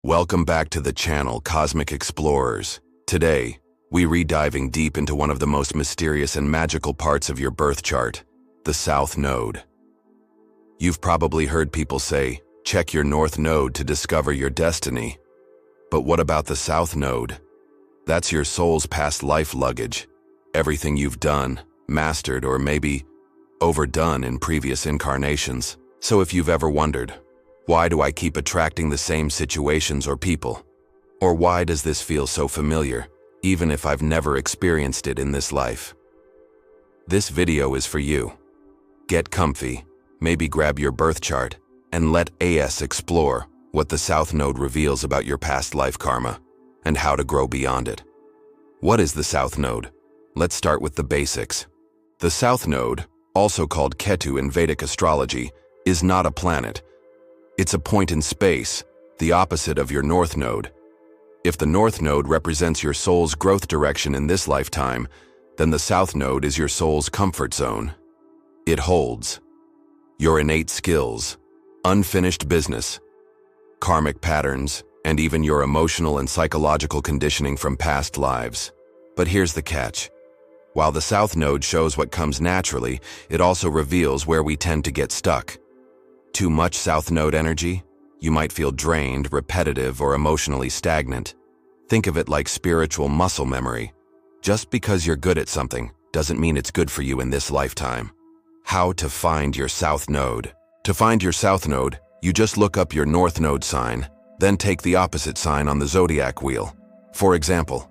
Welcome back to the channel, Cosmic Explorers. Today, we're diving deep into one of the most mysterious and magical parts of your birth chart, the South Node. You've probably heard people say, check your North Node to discover your destiny. But what about the South Node? That's your soul's past life luggage, everything you've done, mastered, or maybe overdone in previous incarnations. So if you've ever wondered, why do I keep attracting the same situations or people? Or why does this feel so familiar, even if I've never experienced it in this life? This video is for you. Get comfy, maybe grab your birth chart, and let us explore what the South Node reveals about your past life karma and how to grow beyond it. What is the South Node? Let's start with the basics. The South Node, also called Ketu in Vedic astrology, is not a planet. It's a point in space, the opposite of your North Node. If the North Node represents your soul's growth direction in this lifetime, then the South Node is your soul's comfort zone. It holds your innate skills, unfinished business, karmic patterns, and even your emotional and psychological conditioning from past lives. But here's the catch. While the South Node shows what comes naturally, it also reveals where we tend to get stuck. Too much South Node energy? You might feel drained, repetitive, or emotionally stagnant. Think of it like spiritual muscle memory. Just because you're good at something doesn't mean it's good for you in this lifetime. How to find your South Node? To find your South Node, you just look up your North Node sign, then take the opposite sign on the zodiac wheel. For example,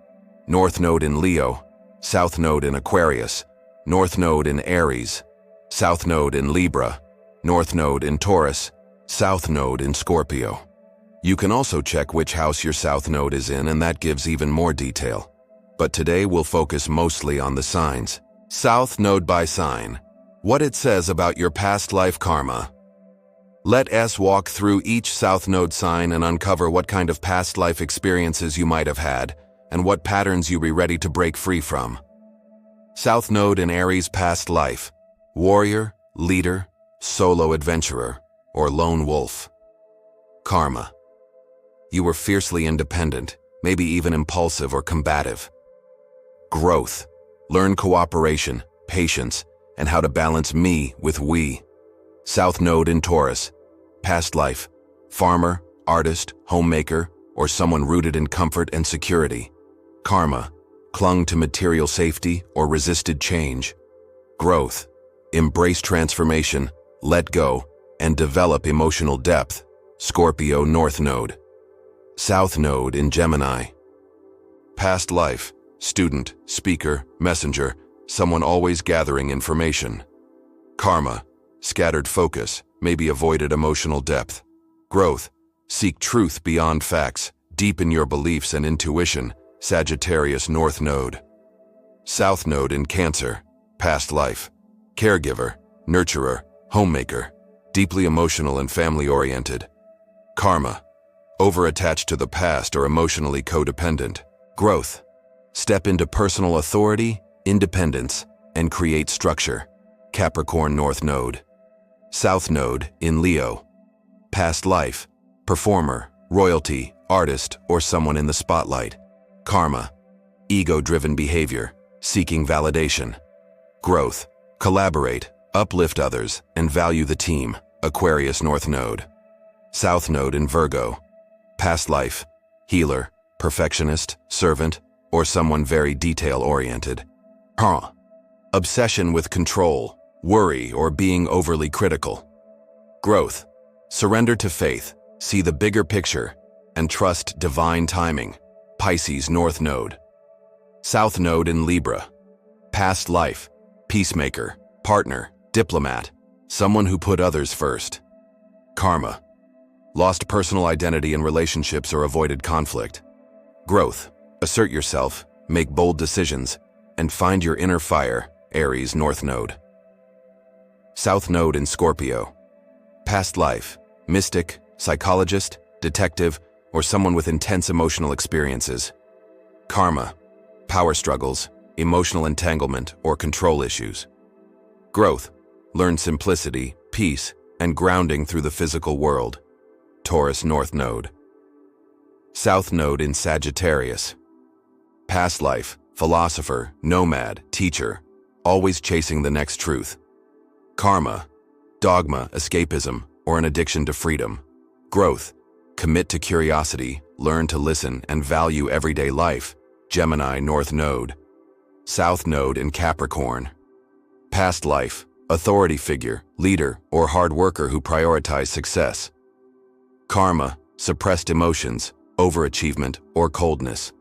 North Node in Leo, South Node in Aquarius, North Node in Aries, South Node in Libra, North Node in Taurus, South Node in Scorpio. You can also check which house your South Node is in, and that gives even more detail. But today we'll focus mostly on the signs. South Node by sign. What it says about your past life karma. Let us walk through each South Node sign and uncover what kind of past life experiences you might have had, and what patterns you'll be ready to break free from. South Node in Aries past life. Warrior, leader, solo adventurer, or lone wolf. Karma. You were fiercely independent, maybe even impulsive or combative. Growth. Learn cooperation, patience, and how to balance me with we. South Node in Taurus. Past life. Farmer, artist, homemaker, or someone rooted in comfort and security. Karma. Clung to material safety or resisted change. Growth. Embrace transformation, let go, and develop emotional depth. Scorpio North Node. South Node in Gemini. Past life. Student, speaker, messenger, someone always gathering information. Karma. Scattered focus, maybe avoided emotional depth. Growth. Seek truth beyond facts, deepen your beliefs and intuition. Sagittarius North Node. South Node in Cancer. Past life. Caregiver, nurturer, homemaker, deeply emotional and family-oriented. Karma. Over-attached to the past or emotionally codependent. Growth. Step into personal authority, independence, and create structure. Capricorn North Node. South Node in Leo. Past life. Performer, royalty, artist, or someone in the spotlight. Karma. Ego-driven behavior, seeking validation. Growth. Collaborate, uplift others, and value the team. Aquarius North Node. South Node in Virgo. Past life. Healer, perfectionist, servant, or someone very detail-oriented. Obsession with control, worry, or being overly critical. Growth. Surrender to faith, see the bigger picture, and trust divine timing. Pisces North Node. South Node in Libra. Past life. Peacemaker, partner, diplomat, someone who put others first. Karma. Lost personal identity in relationships or avoided conflict. Growth. Assert yourself, make bold decisions, and find your inner fire. Aries North Node. South Node in Scorpio. Past life. Mystic, psychologist, detective, or someone with intense emotional experiences. Karma. Power struggles, emotional entanglement, or control issues. Growth. Learn simplicity, peace, and grounding through the physical world. Taurus North Node. South Node in Sagittarius. Past life, philosopher, nomad, teacher, always chasing the next truth. Karma, dogma, escapism, or an addiction to freedom. Growth, commit to curiosity, learn to listen, and value everyday life. Gemini North Node. South Node in Capricorn. Past life, authority figure, leader, or hard worker who prioritize success. Karma, suppressed emotions, overachievement, or coldness.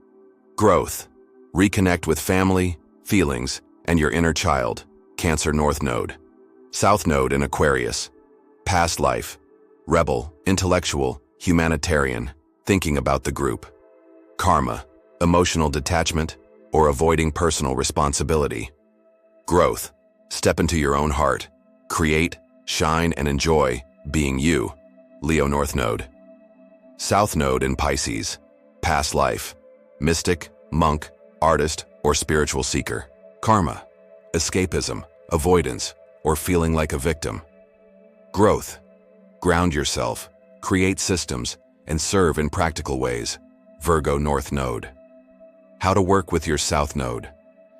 Growth, reconnect with family, feelings, and your inner child. Cancer North Node. South Node in Aquarius. Past life, rebel, intellectual, humanitarian, thinking about the group. Karma, emotional detachment, or avoiding personal responsibility. Growth, step into your own heart, create, shine, and enjoy being you. Leo North Node. South Node in Pisces. Past life, mystic, monk, artist, or spiritual seeker. Karma, escapism, avoidance, or feeling like a victim. Growth, ground yourself, create systems, and serve in practical ways. Virgo North Node. How to work with your South Node.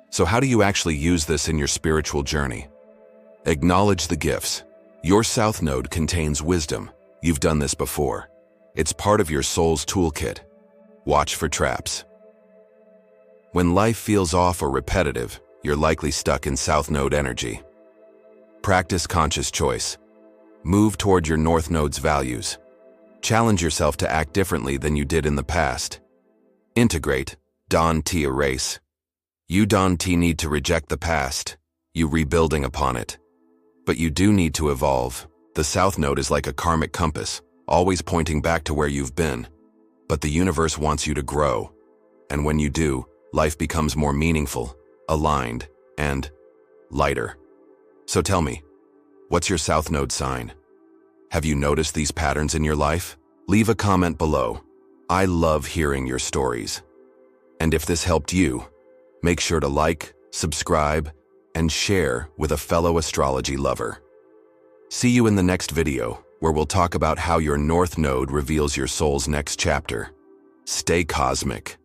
So how do you actually use this in your spiritual journey? Acknowledge the gifts. Your South Node contains wisdom. You've done this before. It's part of your soul's toolkit. Watch for traps. When life feels off or repetitive, you're likely stuck in South Node energy. Practice conscious choice. Move toward your North Node's values. Challenge yourself to act differently than you did in the past. Integrate. Don T. Erase. You Don T need to reject the past. You rebuilding upon it. But you do need to evolve. The South Node is like a karmic compass, always pointing back to where you've been. But the universe wants you to grow. And when you do, life becomes more meaningful, aligned, and lighter. So tell me, what's your South Node sign? Have you noticed these patterns in your life? Leave a comment below. I love hearing your stories. And if this helped you, make sure to like, subscribe, and share with a fellow astrology lover. See you in the next video, where we'll talk about how your North Node reveals your soul's next chapter. Stay cosmic.